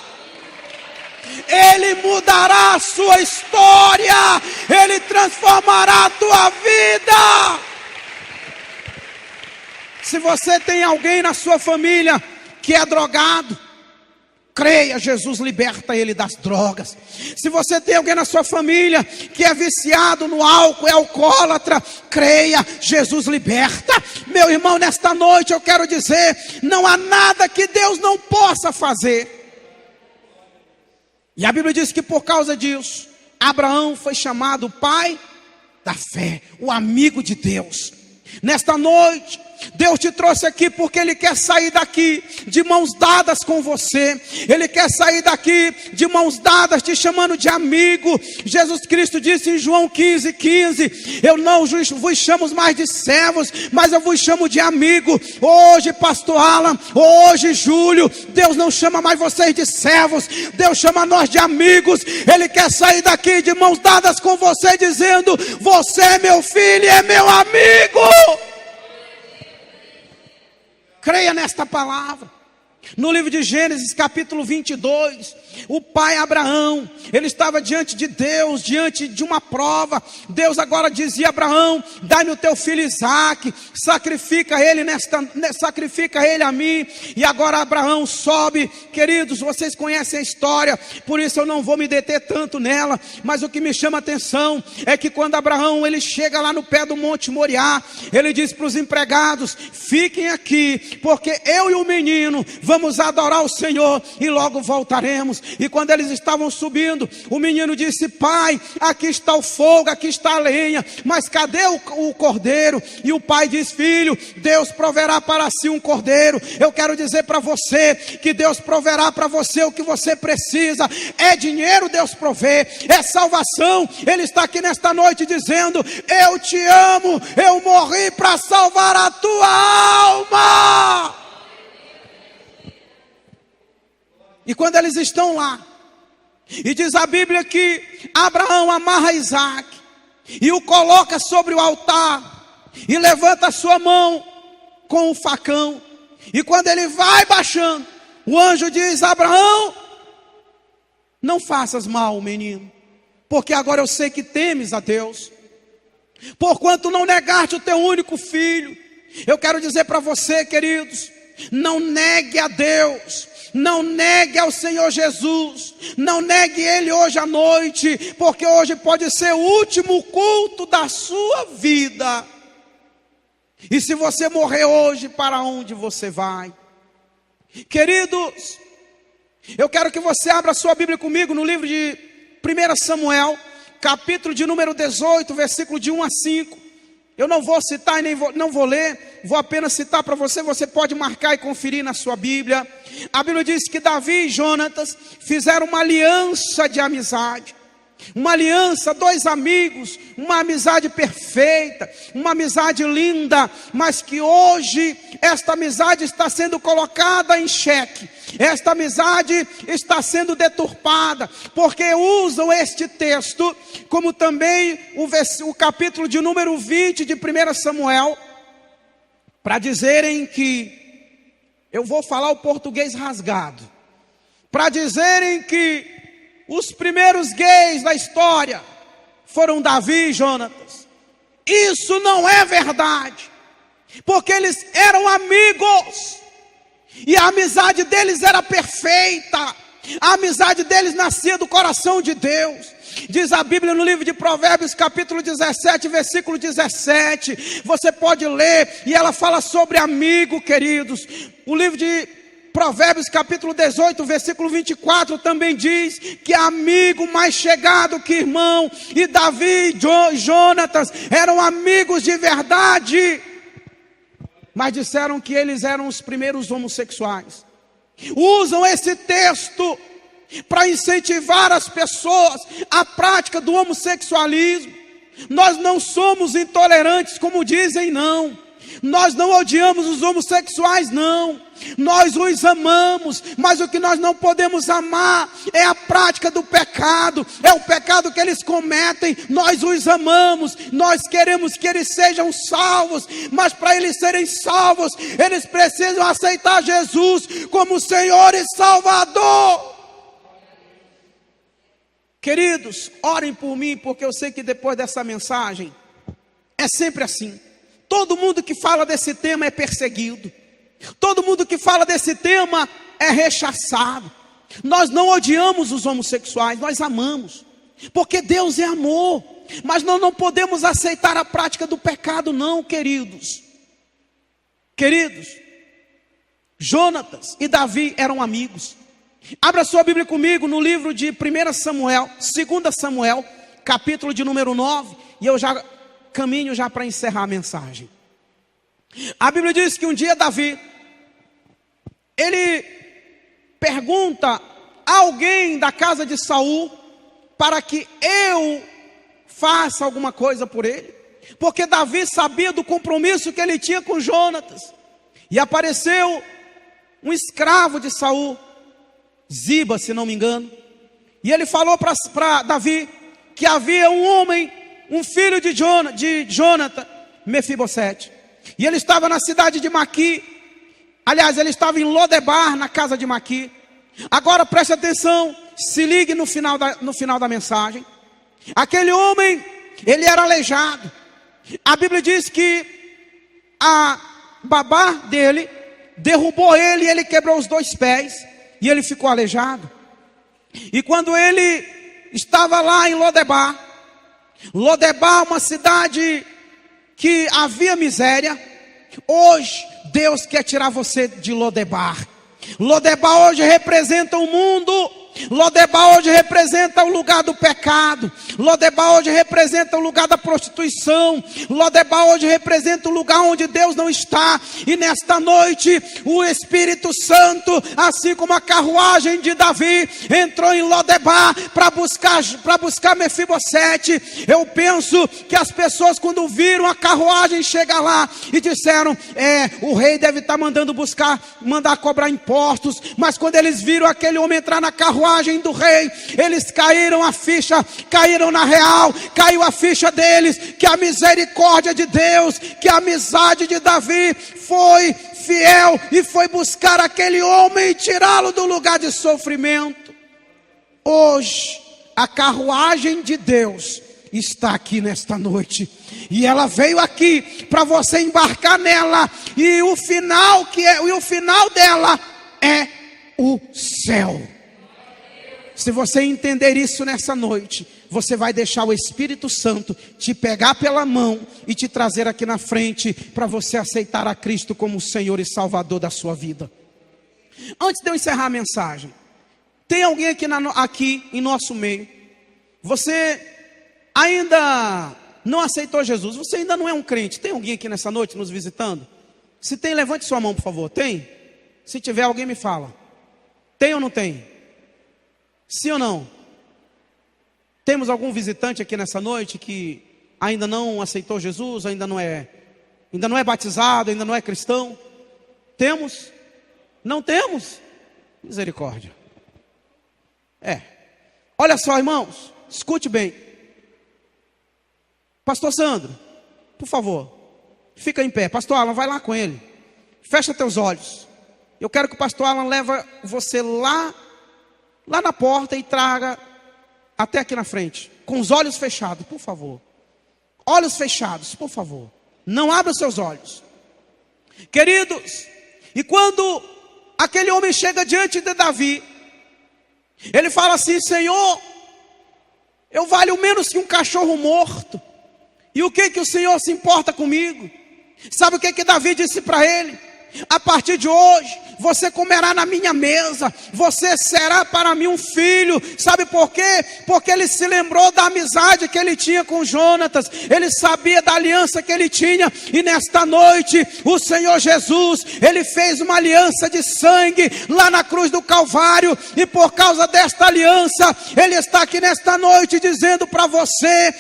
Ele mudará a sua história, Ele transformará a tua vida. Se você tem alguém na sua família que é drogado, creia, Jesus liberta ele das drogas. Se você tem alguém na sua família que é viciado no álcool, é alcoólatra, creia, Jesus liberta. Meu irmão, nesta noite eu quero dizer: não há nada que Deus não possa fazer. E a Bíblia diz que por causa disso, Abraão foi chamado o pai da fé, o amigo de Deus. Nesta noite, Deus te trouxe aqui porque Ele quer sair daqui de mãos dadas com você. Ele quer sair daqui de mãos dadas, te chamando de amigo. Jesus Cristo disse em João 15:15: eu não vos chamo mais de servos, mas eu vos chamo de amigo. Hoje, pastor Alan, hoje, Júlio, Deus não chama mais vocês de servos, Deus chama nós de amigos. Ele quer sair daqui de mãos dadas com você, dizendo: você é meu filho e é meu amigo. Creia nesta palavra. No livro de Gênesis capítulo 22, o pai Abraão, ele estava diante de Deus, diante de uma prova. Deus agora dizia a Abraão: dá-me o teu filho Isaque, sacrifica ele a mim. E agora Abraão sobe. Queridos, vocês conhecem a história, por isso eu não vou me deter tanto nela. Mas o que me chama a atenção é que quando Abraão ele chega lá no pé do Monte Moriá, ele diz para os empregados: fiquem aqui, porque eu e o menino vamos adorar o Senhor e logo voltaremos. E quando eles estavam subindo, o menino disse: pai, aqui está o fogo, aqui está a lenha, mas cadê o cordeiro? E o pai diz: filho, Deus proverá para si um cordeiro. Eu quero dizer para você que Deus proverá para você o que você precisa. É dinheiro, Deus provê. É salvação. Ele está aqui nesta noite dizendo: eu te amo, eu morri para salvar a tua alma. E quando eles estão lá, e diz a Bíblia que Abraão amarra Isaque e o coloca sobre o altar, e levanta a sua mão com o facão. E quando ele vai baixando, o anjo diz: Abraão, não faças mal, menino, porque agora eu sei que temes a Deus, porquanto não negaste o teu único filho. Eu quero dizer para você, queridos, não negue a Deus, não negue ao Senhor Jesus, não negue Ele hoje à noite, porque hoje pode ser o último culto da sua vida. E se você morrer hoje, para onde você vai? Queridos, Eu quero que você abra a sua Bíblia comigo no livro de 1 Samuel, capítulo de número 18, versículo de 1 a 5. Eu não vou citar e nem não vou ler, vou apenas citar para você, você pode marcar e conferir na sua Bíblia. A Bíblia diz que Davi e Jonatas fizeram uma aliança de amizade. Uma aliança, dois amigos, uma amizade perfeita, uma amizade linda, mas que hoje esta amizade está sendo colocada em xeque. Esta amizade está sendo deturpada, porque usam este texto, como também o capítulo de número 20 de 1 Samuel, para dizerem que, eu vou falar o português rasgado, para dizerem que os primeiros gays da história foram Davi e Jonatas. Isso não é verdade, porque eles eram amigos, e a amizade deles era perfeita, a amizade deles nascia do coração de Deus. Diz a Bíblia no livro de Provérbios, capítulo 17, versículo 17, você pode ler, e ela fala sobre amigo, queridos. O livro de Provérbios capítulo 18, versículo 24 também diz que amigo mais chegado que irmão. E Davi e Jonatas eram amigos de verdade, mas disseram que eles eram os primeiros homossexuais. Usam esse texto para incentivar as pessoas à prática do homossexualismo. Nós não somos intolerantes como dizem, não. Nós não odiamos os homossexuais, não. Nós os amamos, mas o que nós não podemos amar é a prática do pecado, é o pecado que eles cometem. Nós os amamos, nós queremos que eles sejam salvos, mas para eles serem salvos, eles precisam aceitar Jesus como Senhor e Salvador. Queridos, orem por mim, porque eu sei que depois dessa mensagem é sempre assim. Todo mundo que fala desse tema é perseguido. Todo mundo que fala desse tema é rechaçado. Nós não odiamos os homossexuais, nós amamos, porque Deus é amor. Mas nós não podemos aceitar a prática do pecado, não, queridos. Queridos, Jonatas e Davi eram amigos. Abra sua Bíblia comigo no livro de 1 Samuel, 2 Samuel, capítulo de número 9, e eu já caminho para encerrar a mensagem. A Bíblia diz que um dia Davi, ele pergunta a alguém da casa de Saul para que eu faça alguma coisa por ele, porque Davi sabia do compromisso que ele tinha com Jonatas. E apareceu um escravo de Saul, Ziba, se não me engano, e ele falou para Davi que havia um homem, um filho de Jonathan, Mefibosete, e ele estava na cidade de Maqui. Aliás, ele estava em Lodebar, na casa de Maqui. Agora preste atenção, se ligue no final da mensagem. Aquele homem, ele era aleijado. A Bíblia diz que a babá dele derrubou ele e ele quebrou os 2 pés, e ele ficou aleijado. E quando ele estava lá em Lodebar, uma cidade que havia miséria, hoje Deus quer tirar você de Lodebar. Lodebar hoje representa o mundo. Lodebar hoje representa o lugar do pecado. Lodebar hoje representa o lugar da prostituição. Lodebar hoje representa o lugar onde Deus não está. E nesta noite o Espírito Santo, assim como a carruagem de Davi, entrou em Lodebar para buscar Mefibosete. Eu penso que as pessoas, quando viram a carruagem chegar lá, e disseram: o rei deve estar mandar cobrar impostos. Mas quando eles viram aquele homem entrar na carruagem do rei, eles caíram na real, caiu a ficha deles, que a misericórdia de Deus, que a amizade de Davi foi fiel e foi buscar aquele homem e tirá-lo do lugar de sofrimento. Hoje, a carruagem de Deus está aqui nesta noite, e ela veio aqui para você embarcar nela, e o final dela é o céu. Se você entender isso nessa noite, você vai deixar o Espírito Santo te pegar pela mão e te trazer aqui na frente para você aceitar a Cristo como o Senhor e Salvador da sua vida. Antes de eu encerrar a mensagem, Tem alguém aqui em nosso meio, você ainda não aceitou Jesus, você ainda não é um crente. Tem alguém aqui nessa noite nos visitando? Se tem, levante sua mão, por favor. Tem? Se tiver, alguém me fala. Tem ou não tem? Sim ou não? Temos algum visitante aqui nessa noite que ainda não aceitou Jesus, ainda não é batizado, ainda não é cristão? Temos? Não temos? Misericórdia. Olha só, irmãos, escute bem. Pastor Sandro, por favor, fica em pé. Pastor Alan, vai lá com ele. Fecha teus olhos. Eu quero que o pastor Alan leve você lá na porta e traga até aqui na frente, com os olhos fechados, por favor. Olhos fechados, por favor. Não abra os seus olhos. Queridos, e quando aquele homem chega diante de Davi, ele fala assim: Senhor, eu valho menos que um cachorro morto. E o que o Senhor se importa comigo? Sabe o que Davi disse para ele? A partir de hoje, você comerá na minha mesa, você será para mim um filho. Sabe por quê? Porque ele se lembrou da amizade que ele tinha com Jonatas, ele sabia da aliança que ele tinha. E nesta noite, o Senhor Jesus, ele fez uma aliança de sangue lá na cruz do Calvário. E por causa desta aliança, ele está aqui nesta noite dizendo para você: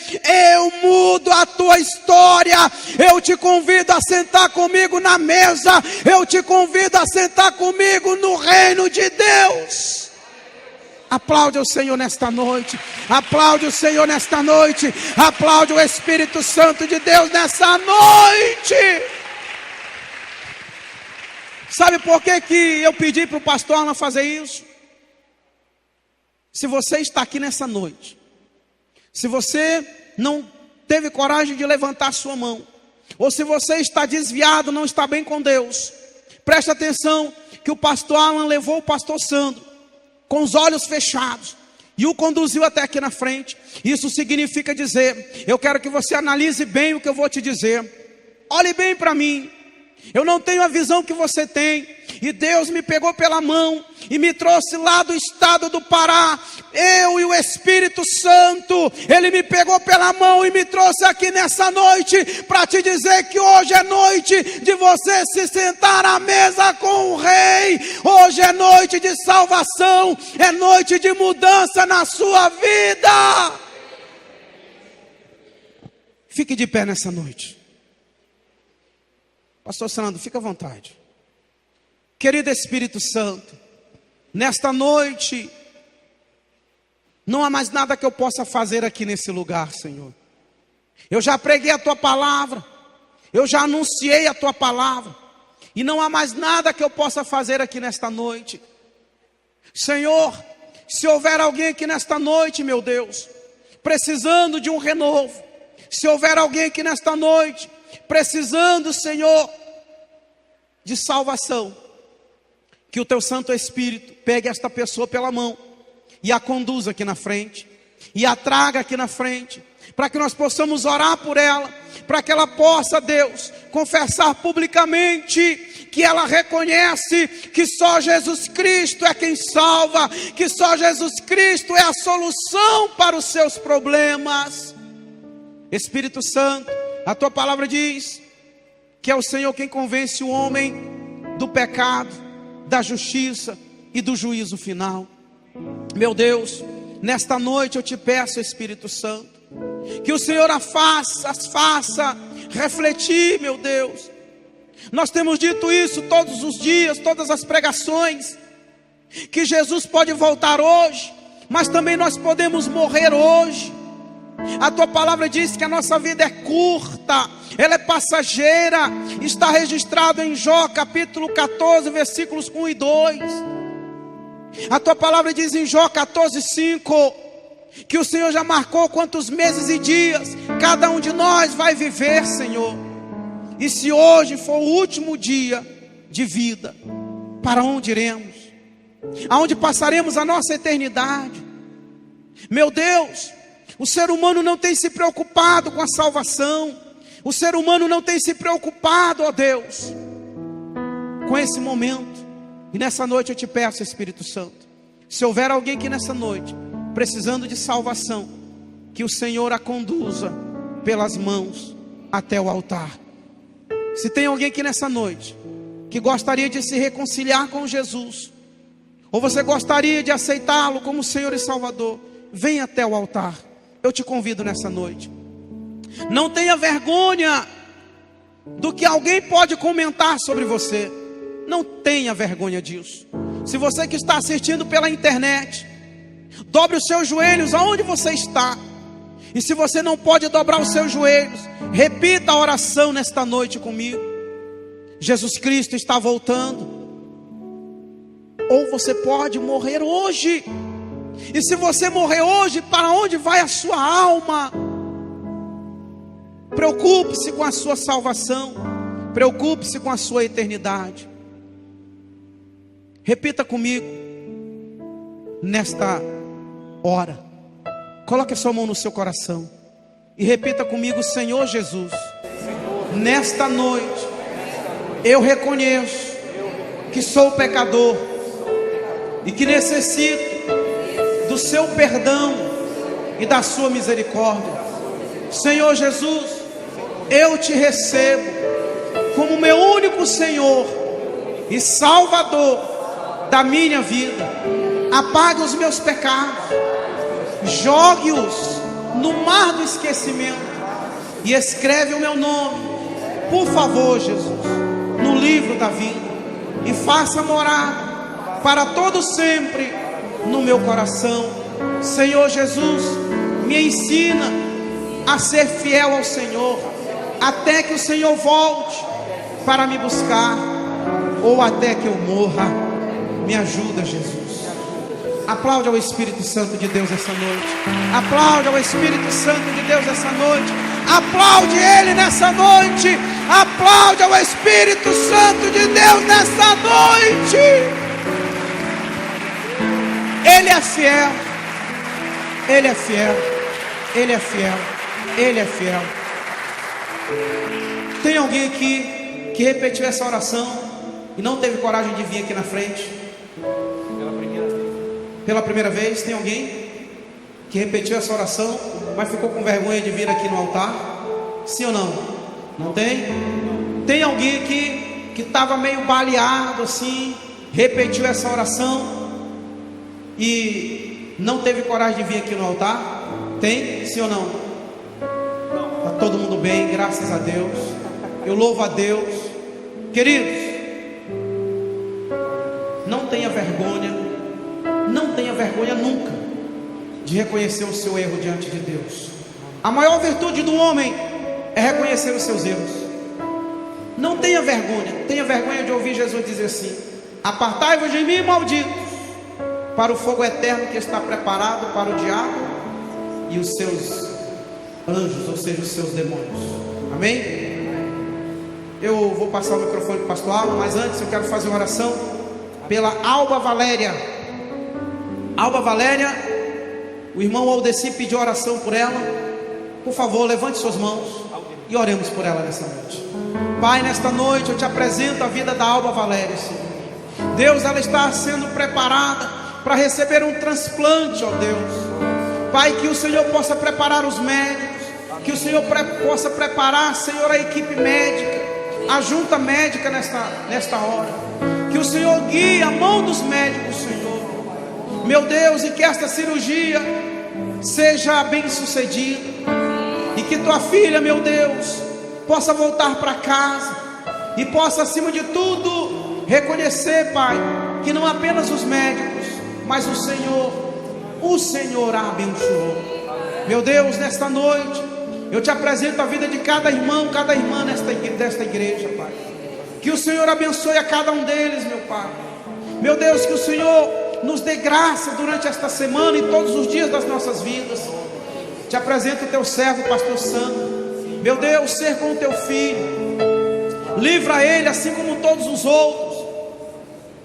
eu mudo a tua história. Eu te convido a sentar comigo na mesa. Eu te convido a sentar comigo no reino de Deus. Aplaude o Senhor nesta noite. Aplaude o Senhor nesta noite. Aplaude o Espírito Santo de Deus nessa noite. Sabe por que eu pedi para o pastor Alan fazer isso? Se você está aqui nessa noite, se você não teve coragem de levantar sua mão, ou se você está desviado, não está bem com Deus, preste atenção que o pastor Alan levou o pastor Sandro com os olhos fechados e o conduziu até aqui na frente. Isso significa dizer: eu quero que você analise bem o que eu vou te dizer. Olhe bem para mim. Eu não tenho a visão que você tem. E Deus me pegou pela mão e me trouxe lá do estado do Pará. Eu e o Espírito Santo, ele me pegou pela mão e me trouxe aqui nessa noite para te dizer que hoje é noite de você se sentar à mesa com o Rei. Hoje é noite de salvação, é noite de mudança na sua vida. Fique de pé nessa noite. Pastor Sandro, fica à vontade. Querido Espírito Santo, nesta noite, não há mais nada que eu possa fazer aqui nesse lugar, Senhor. Eu já preguei a Tua palavra, eu já anunciei a Tua palavra, e não há mais nada que eu possa fazer aqui nesta noite. Senhor, se houver alguém aqui nesta noite, meu Deus, precisando de um renovo, se houver alguém aqui nesta noite, precisando, Senhor, de salvação, que o Teu Santo Espírito pegue esta pessoa pela mão e a conduza aqui na frente, e a traga aqui na frente, para que nós possamos orar por ela, para que ela possa, Deus, confessar publicamente que ela reconhece que só Jesus Cristo é quem salva, que só Jesus Cristo é a solução para os seus problemas. Espírito Santo, a Tua palavra diz que é o Senhor quem convence o homem do pecado, da justiça e do juízo final. Meu Deus, nesta noite eu te peço, Espírito Santo, que o Senhor as faça refletir, meu Deus. Nós temos dito isso todos os dias, todas as pregações, que Jesus pode voltar hoje, mas também nós podemos morrer hoje. A Tua palavra diz que a nossa vida é curta, ela é passageira. Está registrado em Jó capítulo 14, versículos 1 e 2. A Tua palavra diz em Jó 14, 5, que o Senhor já marcou quantos meses e dias cada um de nós vai viver, Senhor. E se hoje for o último dia de vida, para onde iremos? Aonde passaremos a nossa eternidade? Meu Deus, o ser humano não tem se preocupado com a salvação. O ser humano não tem se preocupado, ó Deus, com esse momento. E nessa noite eu te peço, Espírito Santo, Se houver alguém aqui nessa noite precisando de salvação, que o Senhor a conduza pelas mãos até o altar. Se tem alguém aqui nessa noite que gostaria de se reconciliar com Jesus, ou você gostaria de aceitá-lo como Senhor e Salvador, venha até o altar. Eu te convido nessa noite. Não tenha vergonha do que alguém pode comentar sobre você. Não tenha vergonha disso. Se você que está assistindo pela internet, dobre os seus joelhos aonde você está. E se você não pode dobrar os seus joelhos, repita a oração nesta noite comigo. Jesus Cristo está voltando. Ou você pode morrer hoje. E se você morrer hoje, para onde vai a sua alma? Preocupe-se com a sua salvação. Preocupe-se com a sua eternidade. Repita comigo nesta hora. Coloque a sua mão no seu coração e repita comigo: Senhor Jesus, nesta noite eu reconheço que sou pecador e que necessito do seu perdão e da sua misericórdia. Senhor Jesus, eu te recebo como meu único Senhor e Salvador da minha vida. Apague os meus pecados, jogue-os no mar do esquecimento e escreve o meu nome, por favor, Jesus, no livro da vida, e faça morar para todo sempre no meu coração. Senhor Jesus, me ensina a ser fiel ao Senhor até que o Senhor volte para me buscar, ou até que eu morra. Me ajuda, Jesus. Aplaude ao Espírito Santo de Deus essa noite. Aplaude ao Espírito Santo de Deus essa noite. Aplaude Ele nessa noite. Aplaude ao Espírito Santo de Deus nessa noite. Ele é fiel. Ele é fiel. Ele é fiel. Ele é fiel. Tem alguém aqui que repetiu essa oração e não teve coragem de vir aqui na frente? Pela primeira vez, tem alguém que repetiu essa oração, mas ficou com vergonha de vir aqui no altar? Sim ou não? Não tem? Tem alguém aqui que estava meio baleado assim, repetiu essa oração e não teve coragem de vir aqui no altar? Tem? Sim ou não? Está todo mundo bem, graças a Deus. Eu louvo a Deus. Queridos, não tenha vergonha. Não tenha vergonha nunca de reconhecer o seu erro diante de Deus. A maior virtude do homem é reconhecer os seus erros. Não tenha vergonha. Tenha vergonha de ouvir Jesus dizer assim: apartai-vos de mim, malditos, para o fogo eterno que está preparado para o diabo e os seus anjos, ou seja, os seus demônios. Amém? Eu vou passar o microfone para o pastor Alba, mas antes eu quero fazer uma oração pela Alba Valéria. Alba Valéria, o irmão Aldeci pediu oração por ela. Por favor, levante suas mãos e oremos por ela nessa noite. Pai, nesta noite eu te apresento a vida da Alba Valéria, Senhor. Deus, ela está sendo preparada para receber um transplante, ó Deus. Pai, que o Senhor possa preparar os médicos, que o Senhor possa preparar, Senhor, a equipe médica, a junta médica nesta hora. Que o Senhor guie a mão dos médicos, Senhor. Meu Deus, e que esta cirurgia seja bem sucedida, e que tua filha, meu Deus, possa voltar para casa e possa, acima de tudo, reconhecer, Pai, que não apenas os médicos, mas o Senhor a abençoou. Meu Deus, nesta noite eu te apresento a vida de cada irmão, cada irmã desta igreja, Pai. Que o Senhor abençoe a cada um deles, meu Pai. Meu Deus, que o Senhor nos dê graça durante esta semana e todos os dias das nossas vidas. Te apresento o teu servo, pastor Sandro. Meu Deus, ser com o teu filho. Livra ele, assim como todos os outros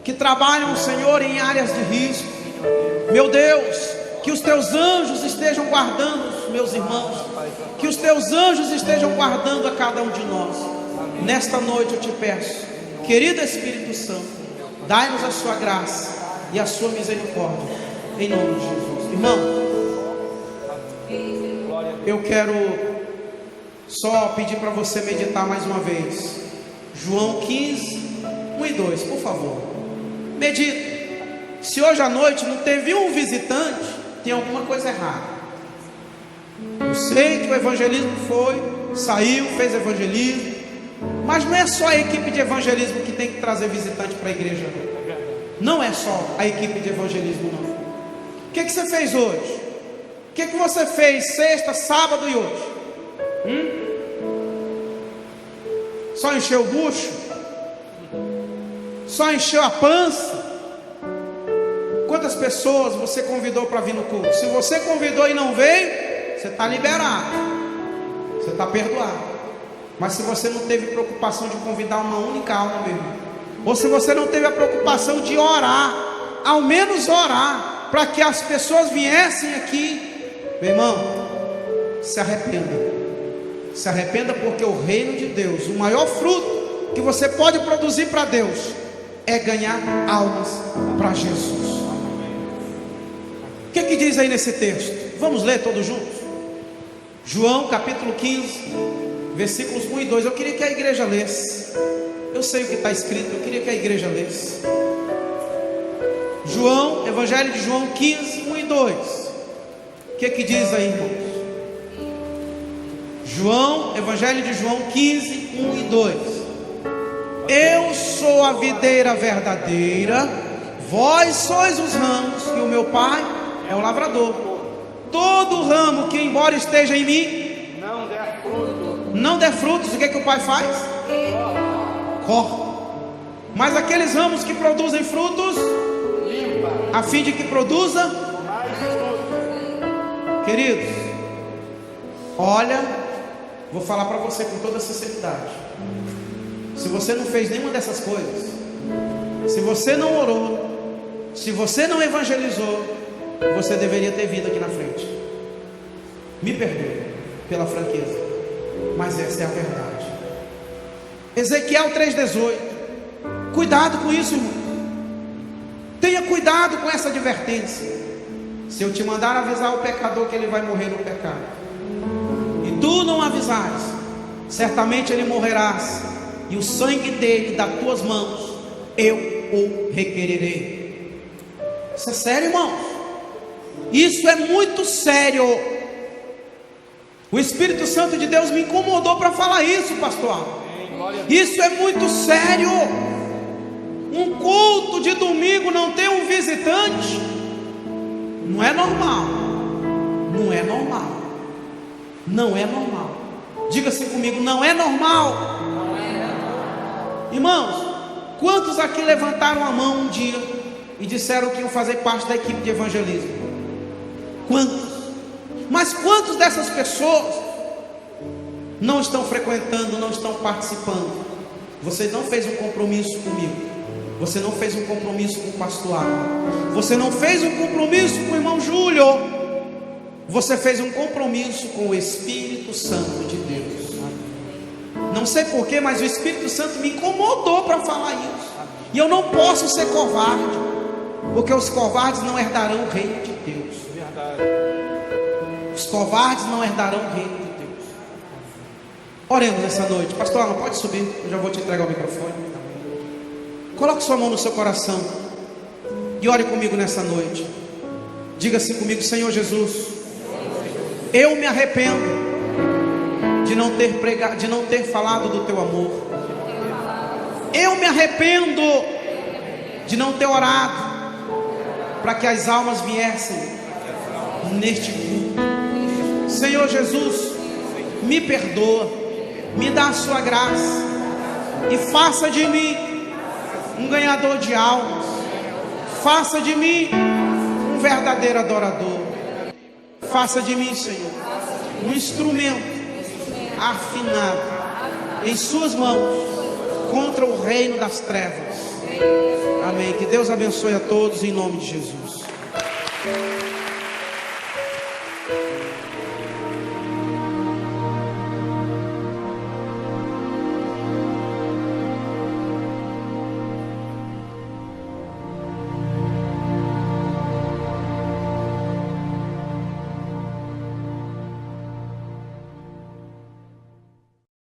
que trabalham, Senhor, em áreas de risco. Meu Deus, que os teus anjos estejam guardando os meus irmãos. Que os teus anjos estejam guardando a cada um de nós. Nesta noite eu te peço, querido Espírito Santo, dai-nos a sua graça. e a sua misericórdia, em nome de Jesus. Irmão, eu quero só pedir para você meditar mais uma vez. João 15, 1 e 2, por favor. Medita. Se hoje à noite não teve um visitante, tem alguma coisa errada. Eu sei que o evangelismo saiu, fez evangelismo, mas não é só a equipe de evangelismo que tem que trazer visitante para a igreja. Não é só a equipe de evangelismo, não. O que você fez hoje? O que você fez sexta, sábado e hoje? Só encheu o bucho? Só encheu a pança? Quantas pessoas você convidou para vir no culto? Se você convidou e não veio, você está liberado, você está perdoado. Mas se você não teve preocupação de convidar uma única alma, meu irmão, ou se você não teve a preocupação de orar, ao menos orar, para que as pessoas viessem aqui, meu irmão, se arrependa. Se arrependa, porque o reino de Deus, o maior fruto que você pode produzir para Deus, é ganhar almas para Jesus. O que diz aí nesse texto? Vamos ler todos juntos? João capítulo 15, versículos 1 e 2. Eu queria que a igreja lesse. Eu sei o que está escrito, eu queria que a igreja lesse. João, Evangelho de João 15, 1 e 2. O que diz aí, irmãos? João, Evangelho de João 15, 1 e 2. Eu sou a videira verdadeira, vós sois os ramos, e o meu Pai é o lavrador. Todo ramo que embora esteja em mim não der frutos, o que o Pai faz? Corta. Mas aqueles ramos que produzem frutos, a fim de que produza mais frutos. Queridos, olha, vou falar para você com toda sinceridade. Se você não fez nenhuma dessas coisas, se você não orou, se você não evangelizou, você deveria ter vindo aqui na frente. Me perdoe pela franqueza, mas essa é a verdade. Ezequiel 3,18. Cuidado com isso, irmão. Tenha cuidado com essa advertência. Se eu te mandar avisar o pecador que ele vai morrer no pecado, e tu não avisares, certamente ele morrerás, e o sangue dele das tuas mãos eu o requererei. Isso é sério, irmãos. Isso é muito sério. O Espírito Santo de Deus me incomodou para falar isso, pastor. Isso é muito sério. Um culto de domingo não ter um visitante não é normal. Não é normal. Não é normal. Diga assim comigo: não é normal. Irmãos, quantos aqui levantaram a mão um dia e disseram que iam fazer parte da equipe de evangelismo? Quantos? Mas quantos dessas pessoas não estão frequentando, não estão participando? Você não fez um compromisso comigo, você não fez um compromisso com o pastor Álvaro, você não fez um compromisso com o irmão Júlio, você fez um compromisso com o Espírito Santo de Deus. Não sei porquê, mas o Espírito Santo me incomodou para falar isso. E eu não posso ser covarde, porque os covardes não herdarão o reino de Deus. Os covardes não herdarão o reino de Deus. Oremos nessa noite. Pastor Alan, pode subir, eu já vou te entregar o microfone. Coloque sua mão no seu coração e ore comigo nessa noite. Diga assim comigo: Senhor Jesus, eu me arrependo de não ter pregado, de não ter falado do teu amor. Eu me arrependo de não ter orado para que as almas viessem neste culto. Senhor Jesus, me perdoa, me dá a sua graça e faça de mim um ganhador de almas. Faça de mim um verdadeiro adorador. Faça de mim, Senhor, um instrumento afinado em suas mãos contra o reino das trevas. Amém. Que Deus abençoe a todos em nome de Jesus.